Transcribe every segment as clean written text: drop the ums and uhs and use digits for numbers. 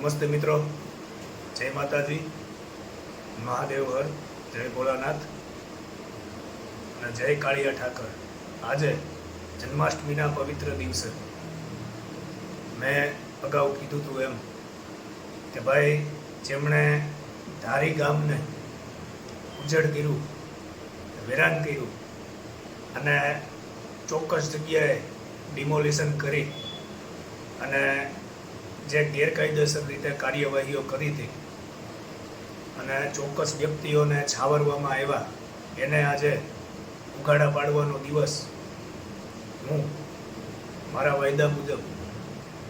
નમસ્તે મિત્રો, જય માતાજી, મહાદેવ હર, જય ભોળાનાથ અને જય કાળિયા ઠાકર. આજે જન્માષ્ટમીના પવિત્ર દિવસે મેં અગાઉ કીધું હતું એમ કે ભાઈ જેમણે ધારી ગામને ઉજળ કર્યું, વેરાન કર્યું અને ચોક્કસ જગ્યાએ ડિમોલિશન કરી અને જે ગેરકાયદેસર રીતે કાર્યવાહીઓ કરી હતી અને ચોક્કસ વ્યક્તિઓને છાવરવામાં આવ્યા, એને આજે ઉઘાડા પાડવાનો દિવસ હું મારા વાયદા મુજબ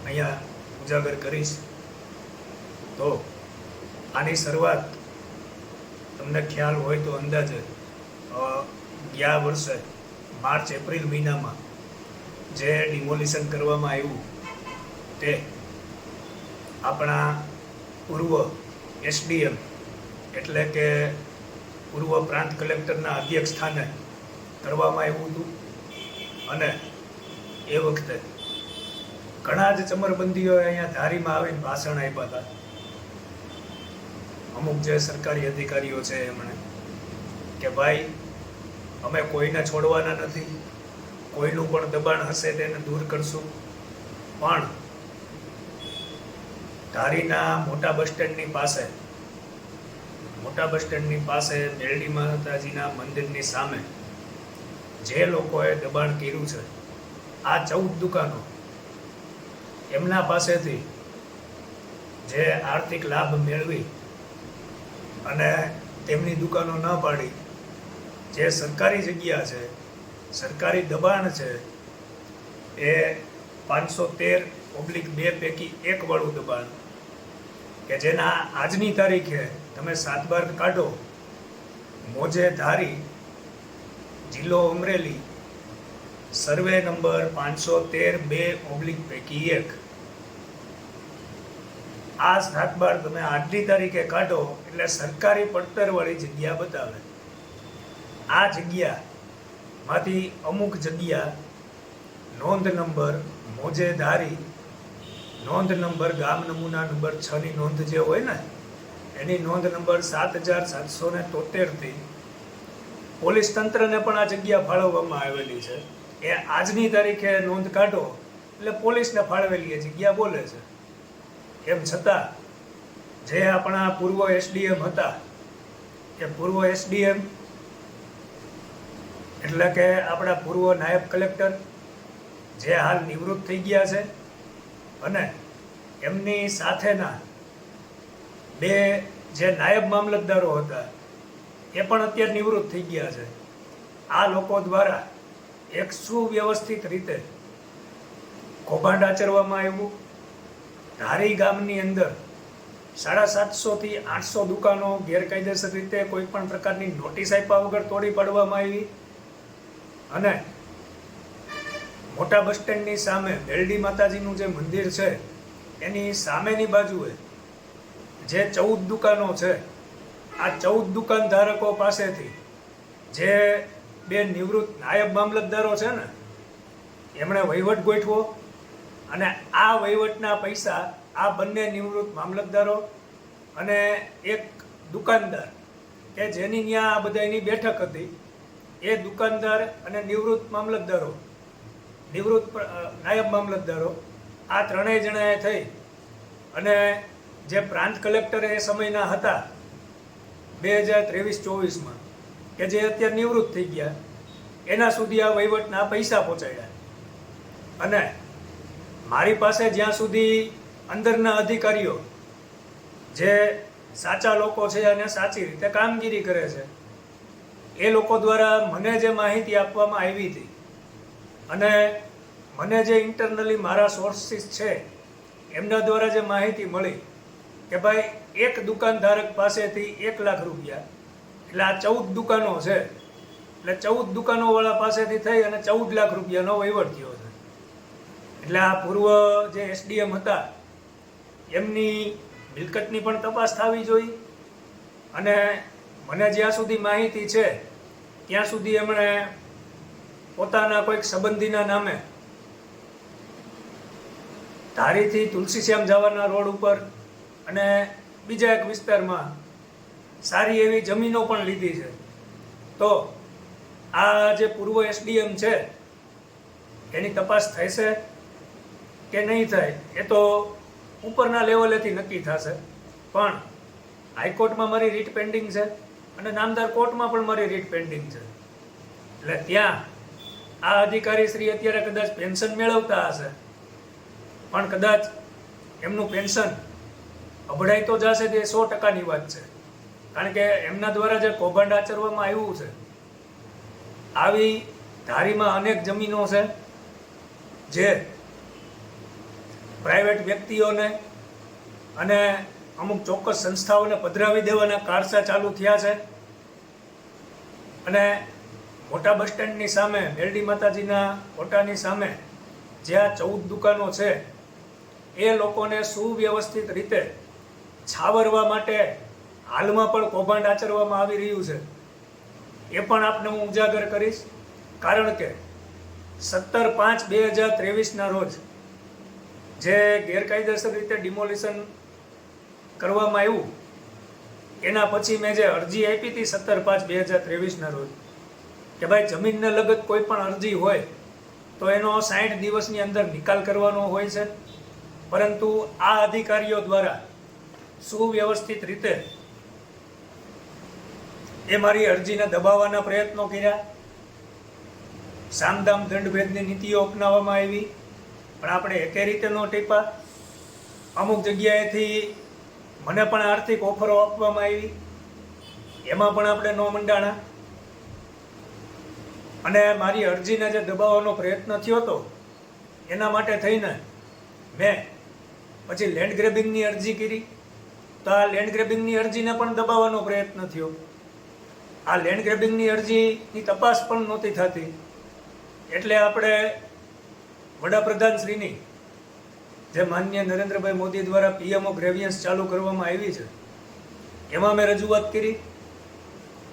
અહીંયા ઉજાગર કરીશ. તો આની શરૂઆત તમને ખ્યાલ હોય તો અંદાજે ગયા વર્ષે માર્ચ એપ્રિલ મહિનામાં જે ડિમોલિશન કરવામાં આવ્યું તે આપણા પૂર્વ એસડીએમ એટલે કે પૂર્વ પ્રાંત કલેક્ટરના અધ્યક્ષ સ્થાને કરવામાં આવ્યું હતું. અને એ વખતે ઘણા જ ચમરબંધીઓએ અહીંયા ધારીમાં આવીને ભાષણ આપ્યા હતા. અમુક જે સરકારી અધિકારીઓ છે એમણે કે ભાઈ અમે કોઈને છોડવાના નથી, કોઈનું પણ દબાણ હશે તેને દૂર કરશું, પણ ધારીના મોટા બસ સ્ટેન્ડની પાસે મેરડી માતાજીના મંદિરની સામે જે લોકોએ દબાણ કર્યું છે, આ 14 દુકાનો એમના પાસેથી જે આર્થિક લાભ મેળવી અને તેમની દુકાનો ન પાડી, જે સરકારી જગ્યા છે, સરકારી દબાણ છે, એ 513/2 પૈકી એક વાળું દબાણ કે જેના આજની તારીખે તમે 7/12 કાઢો, મોજે ધારી, જિલ્લો અમરેલી, સર્વે નંબર 513/2 પૈકી એક. આ 7/12 તમે આજની તારીખે કાઢો એટલે સરકારી પડતરવાળી જગ્યા બતાવે. આ જગ્યામાંથી અમુક જગ્યા નોંધ નંબર મોજે ધારી, નોંધ નંબર ગામ નમૂના નંબર 6 ની નોંધ જે હોય ને એની નોંધ નંબર 7773 થી પોલીસ તંત્રને પણ આ જગ્યા ફાળવવામાં આવેલી છે. એ આજની તારીખે નોંધ કાઢો એટલે પોલીસને ફાળવેલી એ જગ્યા બોલે છે. એમ છતાં જે આપણા પૂર્વ એસડીએમ હતા, કે પૂર્વ એસડીએમ એટલે કે આપણા પૂર્વ નાયબ કલેક્ટર જે હાલ નિવૃત્ત થઈ ગયા છે, અને એમની સાથેના 2 જે નાયબ મામલતદારો હતા એ પણ અત્યારે નિવૃત્ત થઈ ગયા છે. આ લોકો દ્વારા એક સુવ્યવસ્થિત રીતે કૌભાંડ આચરવામાં આવ્યું. ધારી ગામની અંદર 750 થી 800 દુકાનો ગેરકાયદેસર રીતે કોઈ પણ પ્રકારની નોટિસ આપ્યા વગર તોડી પાડવામાં આવી. અને મોટા બસ સ્ટેન્ડની સામે મેરડી માતાજીનું જે મંદિર છે એની સામેની બાજુએ જે 14 દુકાનો છે, આ 14 દુકાન ધારકો પાસેથી જે 2 નિવૃત્ત નાયબ મામલતદારો છે ને એમણે વહીવટ ગોઠવો અને આ વહીવટના પૈસા આ બંને નિવૃત્ત મામલતદારો અને એક દુકાનદાર કે જેની ત્યાં આ બધાની બેઠક હતી, એ દુકાનદાર અને નિવૃત્ત મામલતદારો, નિવૃત્ત નાયબ મામલતદારો, આ ત્રણેય જણાએ થઈ અને જે પ્રાંત કલેક્ટર એ સમયના હતા 2023-24માં, કે જે અત્યારે નિવૃત્ત થઈ ગયા, એના સુધી આ વહીવટના પૈસા પહોંચાડ્યા. અને મારી પાસે જ્યાં સુધી અંદરના અધિકારીઓ જે સાચા લોકો છે અને સાચી રીતે કામગીરી કરે છે, એ લોકો દ્વારા મને જે માહિતી આપવામાં આવી હતી અને મને જે ઇન્ટરનલી મારા સોર્સિસ છે એમના દ્વારા જે માહિતી મળી કે ભાઈ એક દુકાનધારક પાસેથી 1 લાખ રૂપિયા, એટલે આ 14 દુકાનો છે એટલે 14 દુકાનોવાળા પાસેથી થઈ અને 14 લાખ રૂપિયાનો વહીવટ થયો છે. એટલે આ પૂર્વ જે એસડીએમ હતા એમની મિલકતની પણ તપાસ થવી જોઈએ. અને મને જ્યાં સુધી માહિતી છે ત્યાં સુધી એમણે પોતાના કોઈક સંબંધીના નામે ધારીથી તુલસીશ્યામ જવાના રોડ ઉપર અને બીજા એક વિસ્તારમાં સારી એવી જમીનો પણ લીધી છે. તો આ જે પૂર્વ એસડીએમ છે એની તપાસ થશે કે નહીં થાય એ તો ઉપરના લેવલેથી નક્કી થશે. પણ હાઈકોર્ટમાં મારી રીટ પેન્ડિંગ છે અને નામદાર કોર્ટમાં પણ મારી રીટ પેન્ડિંગ છે. એટલે ત્યાં આ અધિકારી શ્રી અત્યારે કદાચ પેન્શન મેળવતા હશે, પણ કદાચ એમનું પેન્શન અભડાઈ તો જશે તે 100%ની વાત છે. કારણ કે એમના દ્વારા જે કૌભાંડ આચરવામાં આવ્યું છે, આવી ધારીમાં અનેક જમીનો છે જે પ્રાઇવેટ વ્યક્તિઓને અને અમુક ચોક્કસ સંસ્થાઓને પધરાવી દેવાના કારસા ચાલુ થયા છે. અને મોટા બસ સ્ટેન્ડની સામે, મેરડી માતાજીના ફોટાની સામે જે આ 14 દુકાનો છે એ લોકોને સુવ્યવસ્થિત રીતે છાવરવા માટે હાલમાં પણ કૌભાંડ આચરવામાં આવી રહ્યું છે. એ પણ આપને હું ઉજાગર કરીશ. કારણ કે 17/5/2023ના રોજ જે ગેરકાયદેસર રીતે ડિમોલિશન કરવામાં આવ્યું, એના પછી મેં જે અરજી આપી હતી 17/5/2023ના રોજ કે ભાઈ જમીનને લગત કોઈ પણ અરજી હોય તો એનો 60 દિવસની અંદર નિકાલ કરવાનો હોય છે. પરંતુ આ અધિકારીઓ દ્વારા સુવ્યવસ્થિત રીતે એ મારી અરજીને દબાવવાના પ્રયત્નો કર્યા. સામદામ દંડભેદની નીતિઓ અપનાવવામાં આવી, પણ આપણે એકે રીતે ન ટીપા. અમુક જગ્યાએથી મને પણ આર્થિક ઓફરો આપવામાં આવી, એમાં પણ આપણે ન મંડાણા. અને મારી અરજીને જે દબાવવાનો પ્રયત્ન થયો હતો એના માટે થઈને મેં પછી લેન્ડ ગ્રેબિંગની અરજી કરી. તો આ લેન્ડ ગ્રેબિંગની અરજીને પણ દબાવવાનો પ્રયત્ન થયો. આ લેન્ડ ગ્રેબિંગની અરજીની તપાસ પણ નહોતી થતી. એટલે આપણે વડાપ્રધાનશ્રીની જે માનનીય નરેન્દ્રભાઈ મોદી દ્વારા પીએમઓ ગ્રેવિયન્સ ચાલુ કરવામાં આવી છે એમાં મેં રજૂઆત કરી.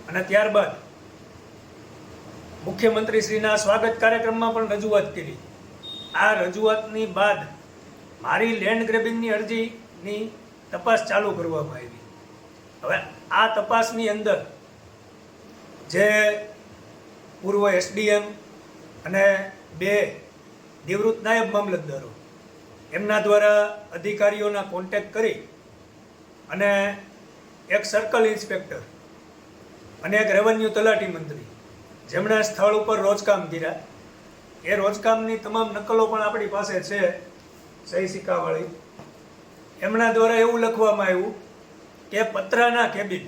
અને ત્યારબાદ મુખ્યમંત્રીશ્રીના સ્વાગત કાર્યક્રમમાં પણ રજૂઆત કરી. આ રજૂઆતની બાદ મારી લેન્ડ ગ્રેબિંગની અરજીની તપાસ ચાલુ કરવામાં આવી. હવે આ તપાસની અંદર જે પૂર્વ એસડીએમ અને 2 નિવૃત્ત નાયબ મામલતદારો એમના દ્વારા અધિકારીઓના કોન્ટેક્ટ કરી અને એક સર્કલ ઇન્સ્પેક્ટર અને એક રેવન્યુ તલાટી મંત્રી જેમણે સ્થળ ઉપર રોજકામ કર્યા, એ રોજકામની તમામ નકલો પણ આપણી પાસે છે સહી સિક્કાવાળી. એમના દ્વારા એવું લખવામાં આવ્યું કે પતરાના કેબિન,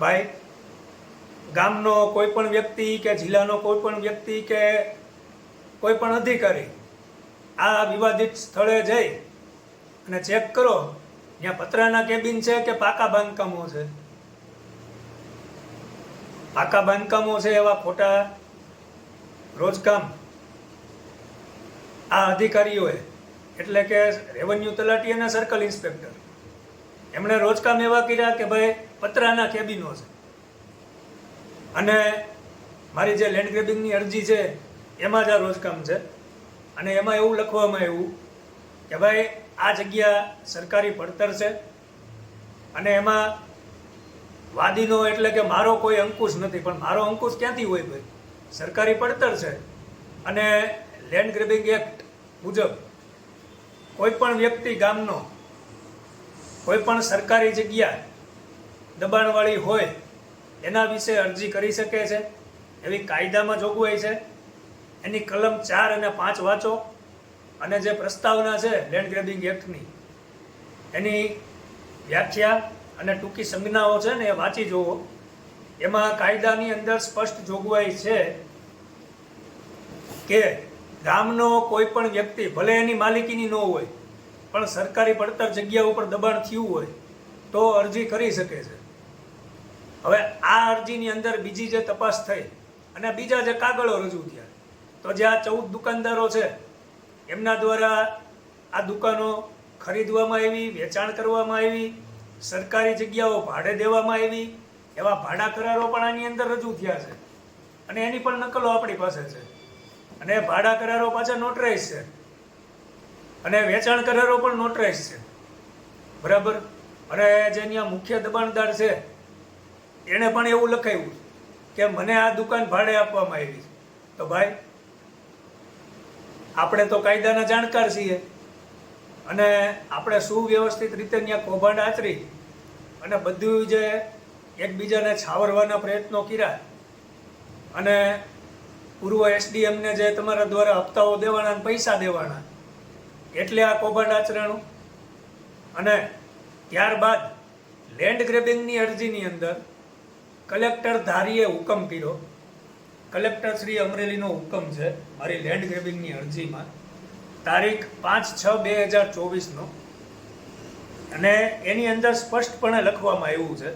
ભાઈ ગામનો કોઈ પણ વ્યક્તિ કે જિલ્લાનો કોઈ પણ વ્યક્તિ કે કોઈ પણ અધિકારી આ વિવાદિત સ્થળે જઈ અને ચેક કરો ત્યાં પતરાના કેબિન છે કે પાકા બાંધકામો છે. પાકા બાંધકામો છે એવા ખોટા રોજકામ આ અધિકારીઓએ, એટલે કે રેવન્યુ તલાટી અને સર્કલ ઇન્સ્પેક્ટર, એમણે રોજકામ એવા કર્યા કે ભાઈ પતરાના કેબિનો છે. અને મારી જે લેન્ડ ગ્રેબિંગની અરજી છે એમાં જ આ રોજકામ છે. અને એમાં એવું લખવામાં આવ્યું કે ભાઈ આ જગ્યા સરકારી પડતર છે અને એમાં વાદીનો એટલે કે મારો કોઈ અંકુશ નથી. પણ મારો અંકુશ ક્યાંથી હોય ભાઈ? સરકારી પડતર છે અને લેન્ડ ગ્રેબિંગ એક્ટ મુજબ કોઈ પણ વ્યક્તિ ગામનો કોઈ પણ સરકારી જગ્યા દબાણવાળી હોય એના વિશે અરજી કરી શકે છે, એવી કાયદામાં જોગવાઈ છે. એની કલમ 4 અને 5 વાંચો અને જે પ્રસ્તાવના છે લેન્ડ ગ્રેબિંગ એક્ટની એની વ્યાખ્યા અને ટૂંકી સંજ્ઞાઓ છે ને એ વાંચી જુઓ. એમાં કાયદાની અંદર સ્પષ્ટ જોગવાઈ છે કે ગામનો કોઈ પણ વ્યક્તિ ભલે એની માલિકીની ન હોય પણ સરકારી પડતર જગ્યા ઉપર દબાણ થયું હોય તો અરજી કરી શકે છે. હવે આ અરજીની અંદર બીજી જે તપાસ થઈ અને બીજા જે કાગળો રજૂ થયા, તો જે આ 14 દુકાનદારો છે એમના દ્વારા આ દુકાનો ખરીદવામાં આવી, વેચાણ કરવામાં આવી, સરકારી જગ્યાઓ ભાડે દેવામાં આવી, એવા ભાડા કરારો પણ આની અંદર રજૂ થયા છે. અને એની પણ નકલો આપણી પાસે છે. અને ભાડા કરારો પાછા નોટરાઇઝ છે અને વેચાણ કરારો પણ નોટરાઇઝ છે. બરાબર. અને જે ત્યાં મુખ્ય દબાણદાર છે એણે પણ એવું લખાયું કે મને આ દુકાન ભાડે આપવામાં આવી છે. તો ભાઈ, આપણે તો કાયદાના જાણકાર છીએ અને આપણે સુવ્યવસ્થિત રીતે ત્યાં કૌભાંડ આચરી અને બધું જે એકબીજાને છાવરવાના પ્રયત્નો કર્યા અને પૂર્વ એસડીએમને જે તમારા દ્વારા હપ્તાઓ દેવાના અને પૈસા દેવાના એટલે આ કૌભાંડ આચરણું. અને ત્યારબાદ લેન્ડ ગ્રેબિંગની અરજીની અંદર કલેક્ટર ધારીએ હુકમ કર્યો. કલેક્ટર શ્રી અમરેલીનો હુકમ છે મારી લેન્ડ ગ્રેબિંગની અરજીમાં, તારીખ 5/6/2024 અને એની અંદર સ્પષ્ટપણે લખવામાં આવ્યું છે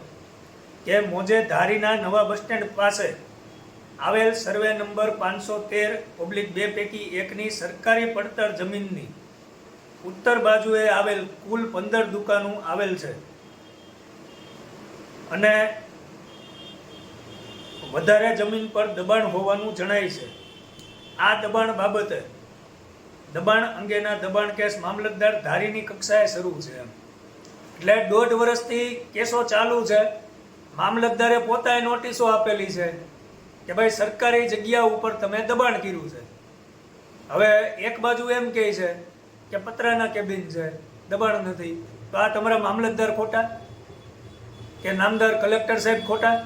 કે મોજે ધારીના નવા બસ સ્ટેન્ડ પાસે આવેલ સર્વે નંબર 513/2 પૈકી એકની સરકારી પડતર જમીનની ઉત્તર બાજુએ આવેલ કુલ 15 દુકાનો આવેલ છે અને વધારે જમીન પર દબાણ હોવાનું જણાય છે. આ દબાણ બાબતે દબાણ અંગેના દબાણ કેસ મામલતદાર ધારીની કક્ષાએ શરૂ છે. એટલે 1.5 વર્ષથી કેસો ચાલુ છે. મામલતદારે પોતાએ નોટિસો આપેલી છે કે ભાઈ સરકારી જગ્યા ઉપર તમે દબાણ કર્યું છે. હવે એક બાજુ એમ કહે છે કે પતરાના કેબિન છે, દબાણ નથી. તો આ તમારા મામલતદાર ખોટા કે નામદાર કલેક્ટર સાહેબ ખોટા?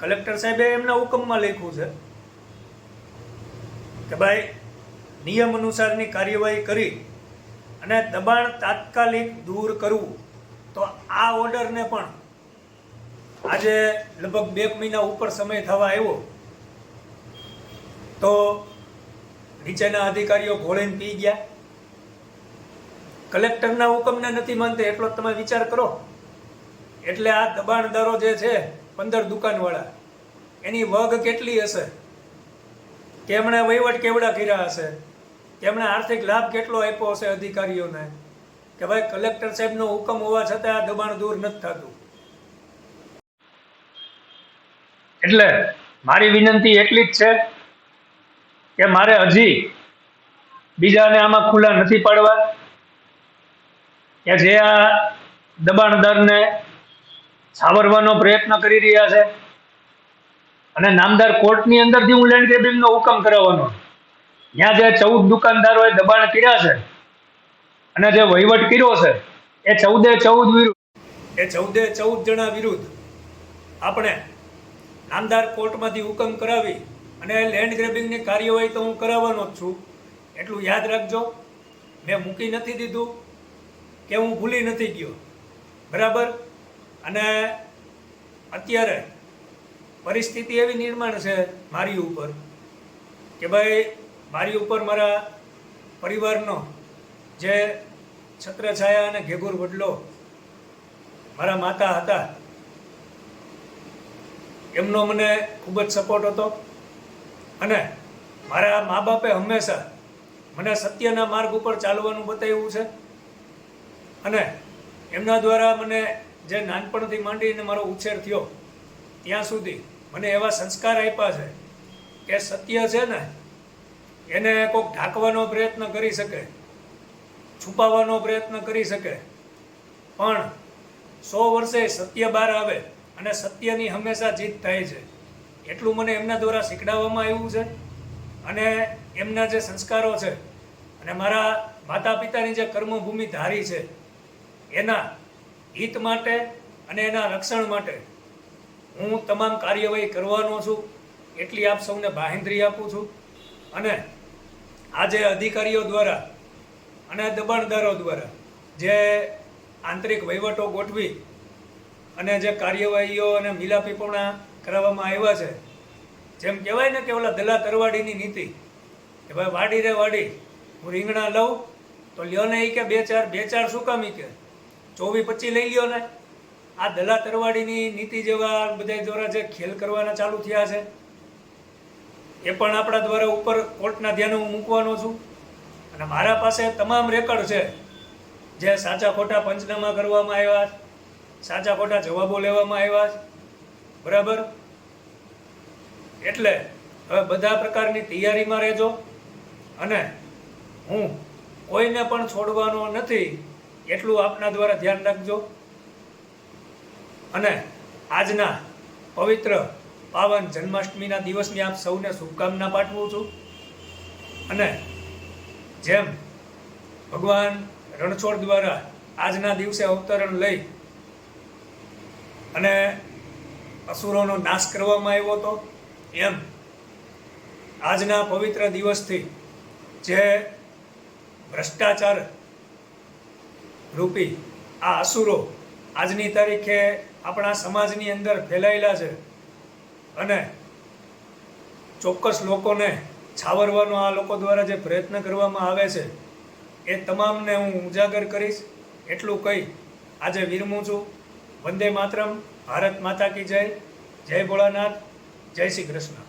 કલેક્ટર સાહેબે એમના હુકમમાં લખ્યું છે કે ભાઈ નિયમ અનુસારની કાર્યવાહી કરી અને દબાણ તાત્કાલિક દૂર કરવું. તો આ ઓર્ડરને પણ આજે લગભગ 2 મહિના ઉપર સમય થવા આવ્યો તો નીચેના અધિકારીઓ ઘોળીને પી ગયા. કલેક્ટરના હુકમને નથી માનતા એટલો તમે વિચાર કરો. એટલે આ દબાણદારો જે છે 15 દુકાનવાળા, એની વગ કેટલી હશે, કે એમણે વહીવટ કેવડા કર્યા હશે, કે એમણે આર્થિક લાભ કેટલો આપ્યો હશે અધિકારીઓને કે ભાઈ કલેક્ટર સાહેબનો હુકમ હોવા છતાં આ દબાણ દૂર નથી થતું. એટલે મારી વિનંતી એટલી જ છે કે મારે હજી બીજાને આમાં ખુલ્લા નથી પાડવા કે જે આ દબાણદારને છાવરવાનો પ્રયત્ન કરી રહ્યા છે. અને નામદાર કોર્ટની અંદરથી હું લેન્ડ ગ્રેબિંગનો હુકમ કરાવવાનો. ત્યાં જે 14 દુકાનદારોએ દબાણ કર્યા છે અને જે વહીવટ કર્યો છે એ 14 વિરુદ્ધ, એ 14 જણા વિરુદ્ધ આપણે નામદાર કોર્ટમાંથી હુકમ કરાવી અને લેન્ડ ગ્રેબિંગની કાર્યવાહી તો હું કરાવવાનો જ છું. એટલું યાદ રાખજો. મેં મૂકી નથી દીધું કે હું ભૂલી નથી ગયો, બરાબર. અને અત્યારે પરિસ્થિતિ એવી નિર્માણ છે મારી ઉપર કે ભાઈ મારી ઉપર મારા પરિવારનો જે છત્રછાયા અને ઘેઘુર વડલો મારા માતા હતા, એમનો મને ખૂબ જ સપોર્ટ હતો. અને મારા મા બાપે હંમેશા મને સત્યના માર્ગ ઉપર ચાલવાનું બતાવ્યું છે. અને એમના દ્વારા મને જે નાનપણથી માંડીને મારો ઉછેર થયો ત્યાં સુધી મને એવા સંસ્કાર આપ્યા છે કે સત્ય છે ને એને કોઈક ઢાંકવાનો પ્રયત્ન કરી શકે, છુપાવવાનો પ્રયત્ન કરી શકે, પણ 100 વર્ષે સત્ય બહાર આવે અને સત્યની હંમેશા જીત થાય છે. એટલું મને એમના દ્વારા શીખડાવવામાં આવ્યું છે. અને એમના જે સંસ્કારો છે અને મારા માતા પિતાની જે કર્મભૂમિ ધારી છે એના હિત માટે અને એના રક્ષણ માટે હું તમામ કાર્યવાહી કરવાનો છું. એટલી આપ સૌને બાંહેધરી આપું છું. અને આજે અધિકારીઓ દ્વારા અને દબાણદારો દ્વારા જે આંતરિક વહીવટો ગોઠવી અને જે કાર્યવાહીઓ અને મિલાપીપણા કરાવવામાં આવ્યા છે, જેમ કહેવાય ને કે ઓલા દલા તરવાડીની નીતિ કે ભાઈ વાડી રે વાડી હું રીંગણા લઉં તો લ્યો ને એ કે બે ચાર શું કામ કે 24-25 લઈ લ્યો ને. આ દલા તરવાડીની નીતિ જેવા બધા દ્વારા જે ખેલ કરવાના ચાલુ થયા છે એ પણ આપણા દ્વારા ઉપર કોર્ટના ધ્યાને હું મૂકવાનો છું. અને મારા પાસે તમામ રેકર્ડ છે જે સાચા ખોટા પંચનામા કરવામાં આવ્યા, સાચા ખોટા જવાબો લેવામાં આવ્યા, બરાબર. એટલે હવે બધા પ્રકારની તૈયારીમાં રહેજો. અને હું કોઈને પણ છોડવાનો નથી એટલું આપના દ્વારા ધ્યાન રાખજો. અને આજના પવિત્ર પાવન જન્માષ્ટમીના દિવસની આપ સૌને શુભકામના પાઠવું છું. અને જેમ ભગવાન રણછોડ દ્વારા આજના દિવસે અવતરણ લઈ અને અસુરોનો નાશ કરવામાં આવ્યો હતો, એમ આજના પવિત્ર દિવસથી જે ભ્રષ્ટાચાર રૂપી આ અસુરો આજની તારીખે આપણા સમાજની અંદર ફેલાયેલા છે અને ચોક્કસ લોકોને છાવરવાનો આ લોકો દ્વારા જે પ્રયત્ન કરવામાં આવે છે એ તમામને હું ઉજાગર કરીશ એટલું કહી આજે વિરમું છું. વંદે માતરમ. ભારત માતા કી જય. જય ભોળાનાથ. જય શ્રી કૃષ્ણ.